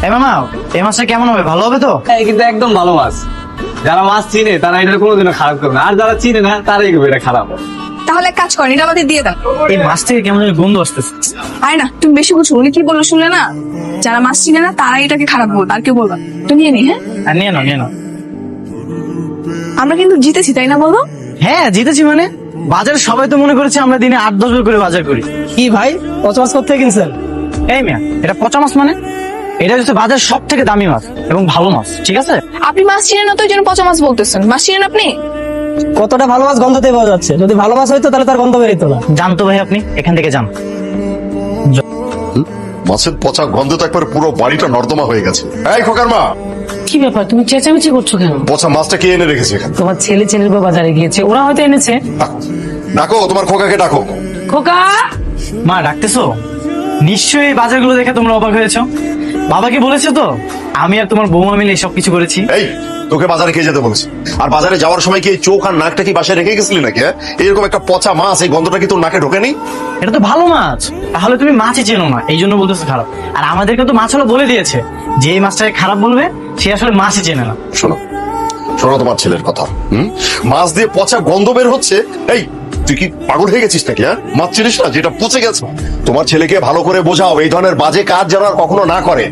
এ মামা, এই মাছটা কেমন হবে? ভালো হবে তো? হ্যাঁ, কিন্তু একদম ভালো মাছ। যারা মাছ চিনে তারা এটা কোনোদিনও খারাপ করবে না, আর যারা চিনে না তারাই করবে এটা খারাপ। তাহলে এক কাজ করেন, এটা আমাদের দিয়ে দেন। এই মাছ থেকে কেমন যেন গন্ধ আসতেছে। আরে না, তুমি বেশি বুঝছো। উনি কি বললো শুনলে না? যারা মাছ চিনে না তারা এটাকে খারাপ বলবে, আর কেউ বলবা। তুমি নিয়ে নি। হ্যাঁ, আর নিয়ে নাও, নিয়ে নাও। আমরা কিন্তু জিতেছি, তাই না বলো? হ্যাঁ, জিতেছি মানে? বাজারে সবাই তো মনে করেছে আমরা দিনে 8-10 বার করে বাজার করি। কি ভাই, পচা মাছ কোথা থেকে কিনছেন? এই মিয়া, এটা পচা মাছ মানে? এটা হচ্ছে বাজার সব থেকে দামি মাছ এবং ভালো মাছ, ঠিক আছে? আপনি মাছ চিনেন না তো এই জন্য পচা মাছ বলতেছেন। মাছ চিনেন আপনি? কতটা ভালো মাছ গন্ধতে পাওয়া যাচ্ছে। যদি ভালো মাছ হইতো তাহলে তার গন্ধ বেরোতো না। জানতো ভাই, আপনি এখান থেকে যান। মাছের পচা গন্ধ তো একবার পুরো বাড়িটা নর্দমা হয়ে গেছে। এই খোকার মা, কি ব্যাপার, তুমি চেঁচামেচি করছো কেন? পচা মাছটা কে এনে রেখেছে এখানে? তোমার ছেলে ছেলের বউ বাজারে গিয়েছে, ওরা হয়তো এনেছে। ডাকো তোমার খোকাকে, ডাকো। খোকা, মা, ডাকতেছো? নিশ্চয়ই এই বাজারগুলো দেখে তোমরা অবাক হয়েছো। বাবাকে বলেছো তো আমি আর তোমার বৌমা মিলে সব কিছু করেছি। এই, তোকে বাজারে কে যেতে বলেছে? আর বাজারে যাওয়ার সময় কি এই চোখ আর নাকটা কি বাসায় রেখে গেছিলি নাকি? এরকম একটা পচা মাছ, এই গন্ধটা কি তোর নাকে ঢোকেনি? এটা তো ভালো মাছ। তাহলে তুমি মাছই চেনো না, এই জন্য বলতেছো খারাপ। আর আমাদেরকে তো মাছ হলো বলে দিয়েছে যে এই মাছটাকে খারাপ বলবে সে আসলে মাছই চেনে না। শোনো শোনো তোমার ছেলের কথা। মাছ দিয়ে পচা গন্ধ বের হচ্ছে। এই, তুই কি পাগল হয়ে গেছিস নাকি? মাছ চিনিস না যেটা পচে গেছে? তোমার ছেলেকে ভালো করে বোঝাও এই ধরনের বাজে কাজ যেন আর কখনো না করে।